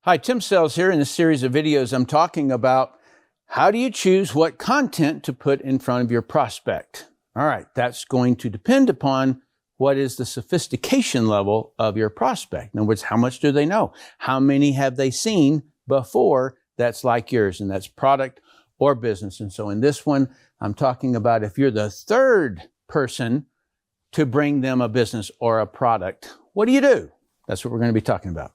Hi, Tim Sells here. In this series of videos, I'm talking about how do you choose what content to put in front of your prospect. All right, that's going to depend upon what is the sophistication level of your prospect. In other words, how much do they know? How many have they seen before that's like yours? And that's product or business. And so in this one, I'm talking about if you're the third person to bring them a business or a product, what do you do? That's what we're going to be talking about.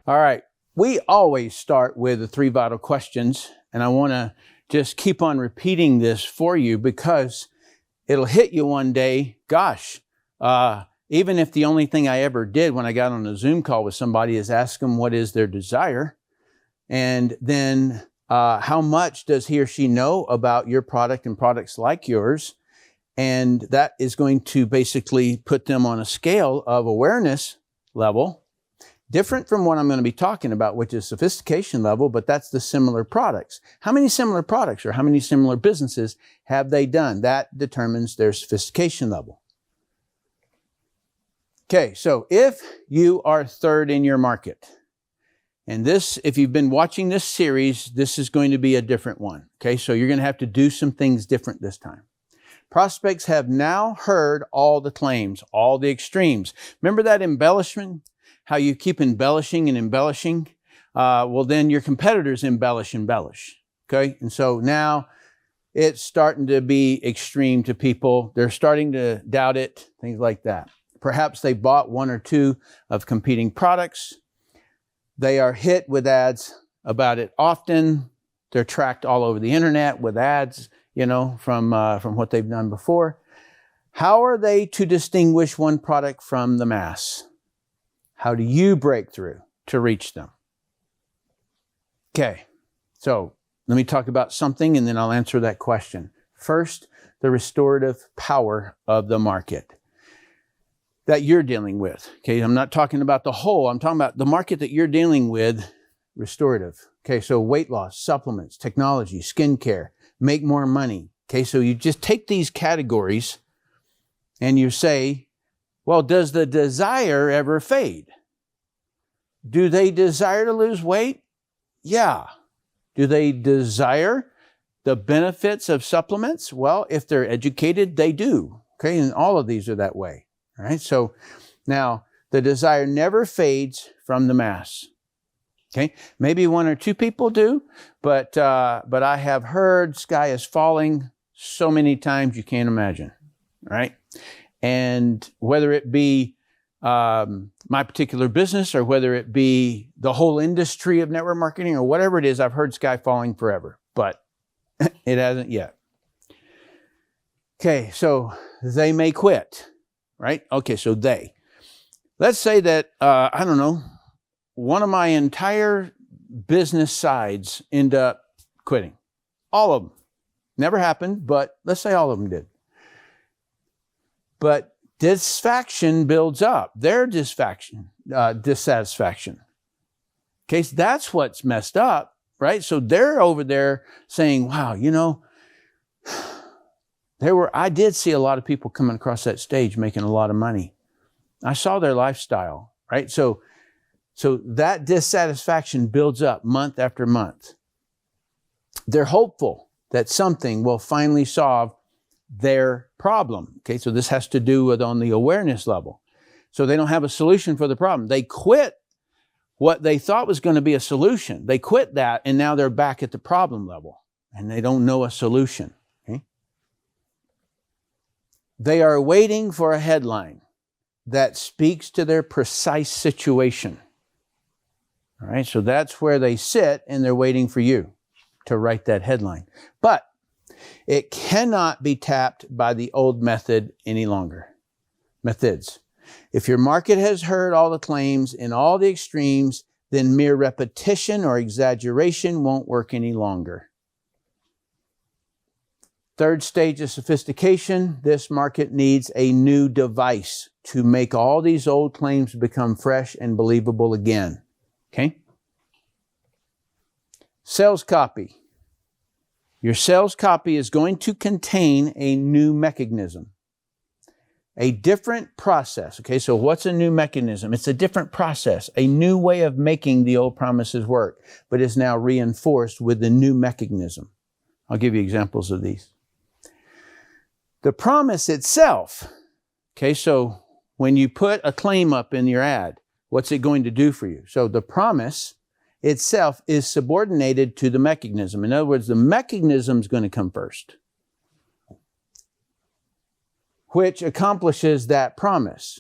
All right, we always start with the 3 vital questions, and I want to just keep on repeating this for you because it'll hit you one day. Gosh, even if the only thing I ever did when I got on a Zoom call with somebody is ask them what is their desire, and then how much does he or she know about your product and products like yours, and that is going to basically put them on a scale of awareness level. Different from what I'm going to be talking about, which is sophistication level, but that's the similar products. How many similar products or how many similar businesses have they done? That determines their sophistication level. Okay, so if you are third in your market, and this, if you've been watching this series, this is going to be a different one. Okay, so you're going to have to do some things different this time. Prospects have now heard all the claims, all the extremes. Remember that embellishment? How you keep embellishing and embellishing? Well, then your competitors embellish. Okay? And so now it's starting to be extreme to people. They're starting to doubt it, things like that. Perhaps they bought 1 or 2 of competing products. They are hit with ads about it often. They're tracked all over the internet with ads, from what they've done before. How are they to distinguish one product from the mass? How do you break through to reach them? Okay, so let me talk about something and then I'll answer that question. First, the restorative power of the market that you're dealing with. Okay, I'm not talking about the whole, I'm talking about the market that you're dealing with, restorative. Okay, so weight loss, supplements, technology, skincare, make more money. Okay, so you just take these categories and you say, well, does the desire ever fade? Do they desire to lose weight? Yeah. Do they desire the benefits of supplements? Well, if they're educated, they do. Okay, and all of these are that way. All right, so now the desire never fades from the mass. Okay, maybe 1 or 2 people do, but I have heard sky is falling so many times you can't imagine. All right. And whether it be my particular business or whether it be the whole industry of network marketing or whatever it is, I've heard sky falling forever, but it hasn't yet. Okay, so they may quit, right? Okay, so let's say that, one of my entire business sides end up quitting. All of them. Never happened, but let's say all of them did. But dissatisfaction builds up. Their dissatisfaction. Okay, so that's what's messed up, right? So they're over there saying, wow, I did see a lot of people coming across that stage making a lot of money. I saw their lifestyle, right? So that dissatisfaction builds up month after month. They're hopeful that something will finally solve their problem. Okay, so this has to do with on the awareness level. So they don't have a solution for the problem. They quit what they thought was going to be a solution. They quit that and now they're back at the problem level and they don't know a solution. Okay? They are waiting for a headline that speaks to their precise situation. All right, so that's where they sit and they're waiting for you to write that headline. But it cannot be tapped by the old method any longer. Methods. If your market has heard all the claims in all the extremes, then mere repetition or exaggeration won't work any longer. Third stage of sophistication, this market needs a new device to make all these old claims become fresh and believable again. Okay? Sales copy. Your sales copy is going to contain a new mechanism. a different process. Okay, so what's a new mechanism? It's a different process, a new way of making the old promises work, but is now reinforced with the new mechanism. I'll give you examples of these. The promise itself. Okay, so when you put a claim up in your ad, what's it going to do for you? So the promise itself is subordinated to the mechanism. In other words, the mechanism is going to come first, which accomplishes that promise.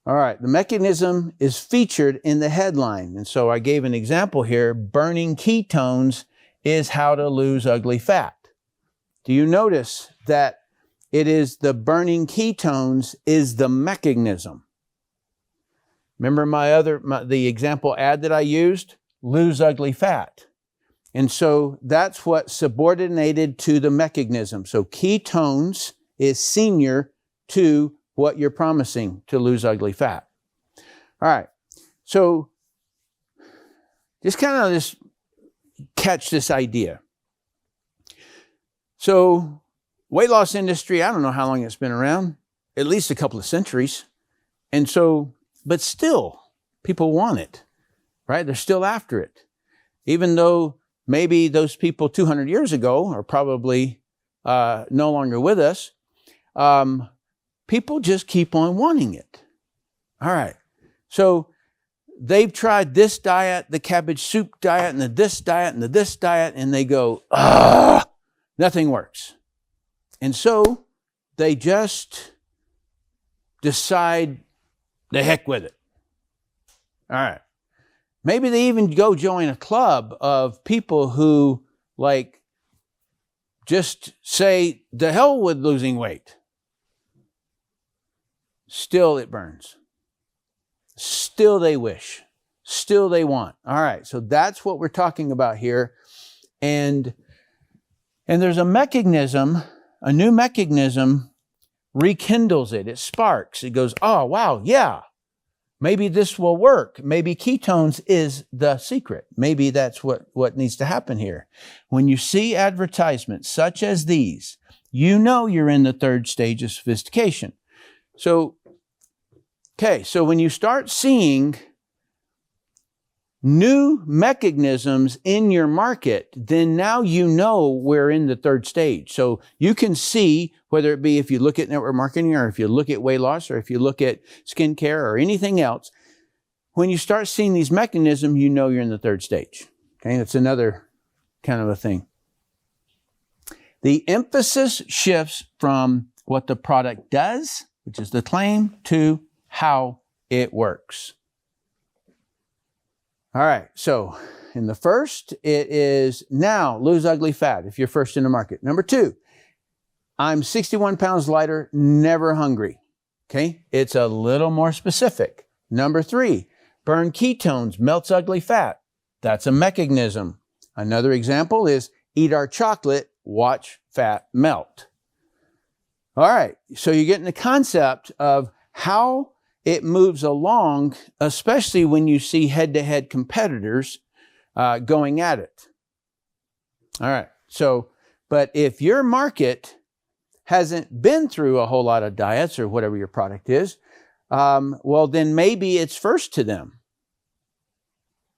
All right, the mechanism is featured in the headline. And so I gave an example here. Burning ketones is how to lose ugly fat. Do you notice that it is the burning ketones is the mechanism? Remember the example ad that I used? Lose ugly fat. And so that's what subordinated to the mechanism. So ketones is senior to what you're promising to lose ugly fat. All right. So just catch this idea. So weight loss industry, I don't know how long it's been around, at least a couple of centuries. And so, but still, people want it, right? They're still after it. Even though maybe those people 200 years ago are probably no longer with us, people just keep on wanting it. All right. So they've tried this diet, the cabbage soup diet, and the this diet, and the this diet, and they go, nothing works. And so they just decide, the heck with it. All right. Maybe they even go join a club of people who just say, the hell with losing weight. Still it burns. Still they wish. Still they want. All right. So that's what we're talking about here. And there's a mechanism, a new mechanism rekindles it. It sparks. It goes, oh, wow, yeah. Maybe this will work. Maybe ketones is the secret. Maybe that's what needs to happen here. When you see advertisements such as these, you know you're in the third stage of sophistication. So when you start seeing new mechanisms in your market, then now you know we're in the third stage. So you can see, whether it be if you look at network marketing or if you look at weight loss or if you look at skincare or anything else, when you start seeing these mechanisms, you know you're in the third stage. Okay, that's another kind of a thing. The emphasis shifts from what the product does, which is the claim, to how it works. All right, so in the first, it is now lose ugly fat if you're first in the market. Number 2, I'm 61 pounds lighter, never hungry. Okay, it's a little more specific. Number 3, burn ketones, melts ugly fat. That's a mechanism. Another example is eat our chocolate, watch fat melt. All right, so you're getting the concept of how it moves along, especially when you see head-to-head competitors going at it. All right. So, but if your market hasn't been through a whole lot of diets or whatever your product is, well, then maybe it's first to them.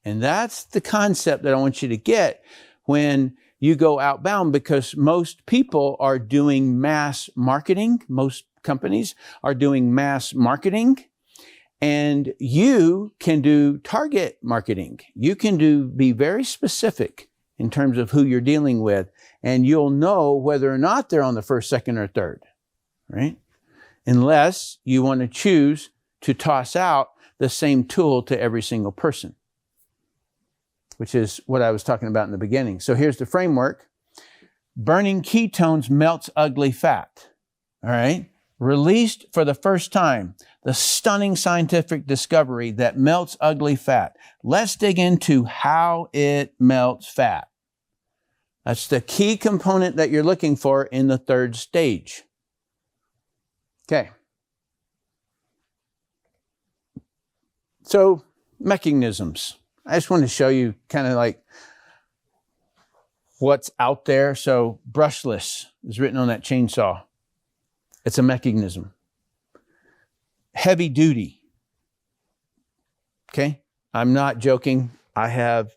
And that's the concept that I want you to get when you go outbound, because most people are doing mass marketing. Most companies are doing mass marketing. And you can do target marketing. You can be very specific in terms of who you're dealing with, and you'll know whether or not they're on the first, second, or third, right? Unless you want to choose to toss out the same tool to every single person, which is what I was talking about in the beginning. So here's the framework. Burning ketones melts ugly fat, all right? Released for the first time, the stunning scientific discovery that melts ugly fat. Let's dig into how it melts fat. That's the key component that you're looking for in the third stage. Okay. So, mechanisms. I just want to show you kind of like what's out there. So, brushless is written on that chainsaw. It's a mechanism. Heavy duty. Okay? I'm not joking. I have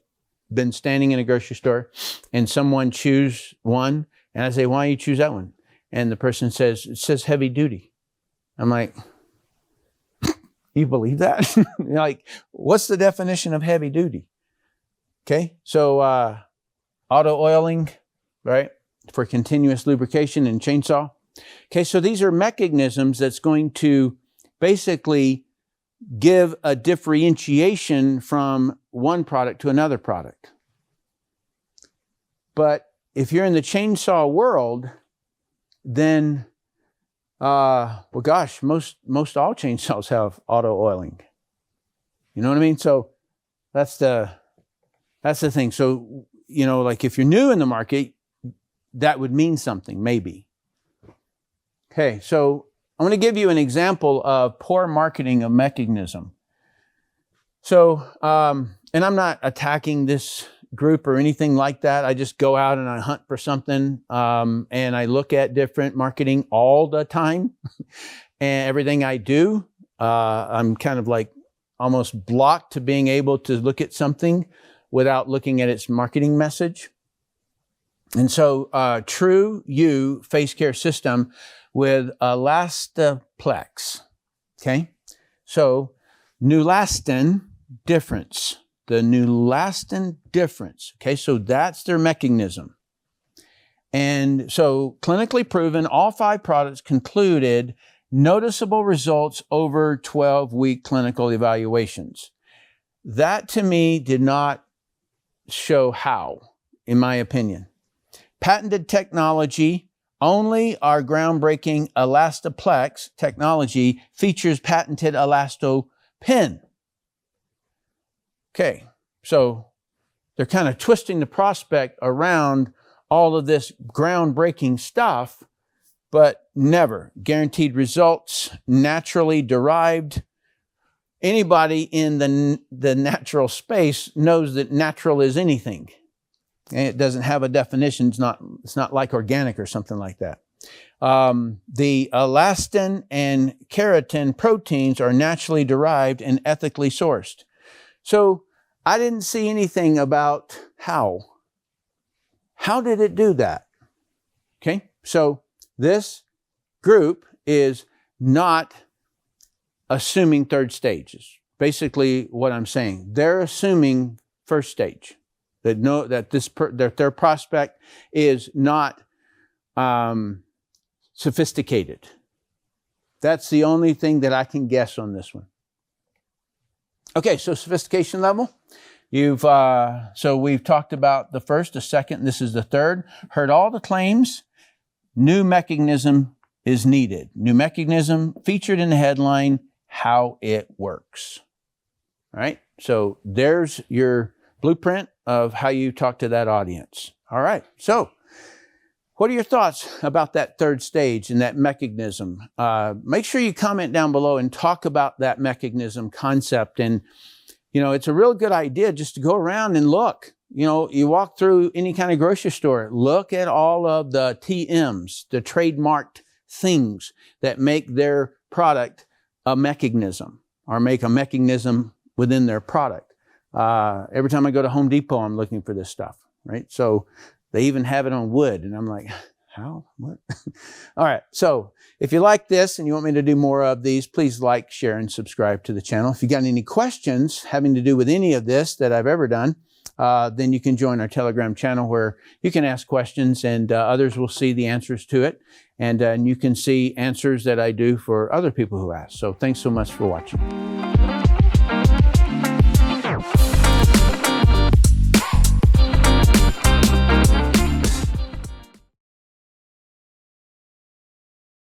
been standing in a grocery store and someone choose one and I say, why do you choose that one? And the person says, it says heavy duty. I'm like, you believe that? Like, what's the definition of heavy duty? Okay, so auto oiling, right, for continuous lubrication and chainsaw. Okay, so these are mechanisms that's going to basically give a differentiation from one product to another product. But if you're in the chainsaw world, then, well, gosh, most all chainsaws have auto oiling. You know what I mean? So that's the thing. So, you know, like if you're new in the market, that would mean something, maybe. Okay, so I'm going to give you an example of poor marketing of mechanism. So, and I'm not attacking this group or anything like that. I just go out and I hunt for something, and I look at different marketing all the time. And everything I do, I'm kind of like almost blocked to being able to look at something without looking at its marketing message. And so, True U face care system with Elastaplex. Okay, so Neulasta difference. The Neulasta difference. Okay, so that's their mechanism. And so clinically proven, all 5 products concluded noticeable results over 12-week clinical evaluations. That to me did not show how, in my opinion. Patented technology, only our groundbreaking Elastaplex technology features patented elastopin. Okay, so they're kind of twisting the prospect around all of this groundbreaking stuff, but never guaranteed results, naturally derived. Anybody in the natural space knows that natural is anything. And it doesn't have a definition. It's not like organic or something like that. The elastin and keratin proteins are naturally derived and ethically sourced. So I didn't see anything about how. How did it do that? Okay, so this group is not assuming third stage. Is basically what I'm saying. They're assuming first stage. That their prospect is not sophisticated. That's the only thing that I can guess on this one. Okay, so sophistication level. So we've talked about the first, the second, this is the third. Heard all the claims. New mechanism is needed. New mechanism featured in the headline, how it works. All right, so there's your blueprint of how you talk to that audience. All right, so what are your thoughts about that third stage and that mechanism? Make sure you comment down below and talk about that mechanism concept. And, you know, it's a real good idea just to go around and look. You know, you walk through any kind of grocery store, look at all of the TMs, the trademarked things that make their product a mechanism or make a mechanism within their product. Every time I go to Home Depot, I'm looking for this stuff, right? So they even have it on wood. And I'm like, how? What? All right. So if you like this and you want me to do more of these, please like, share, and subscribe to the channel. If you got any questions having to do with any of this that I've ever done, then you can join our Telegram channel where you can ask questions and others will see the answers to it. And you can see answers that I do for other people who ask. So thanks so much for watching.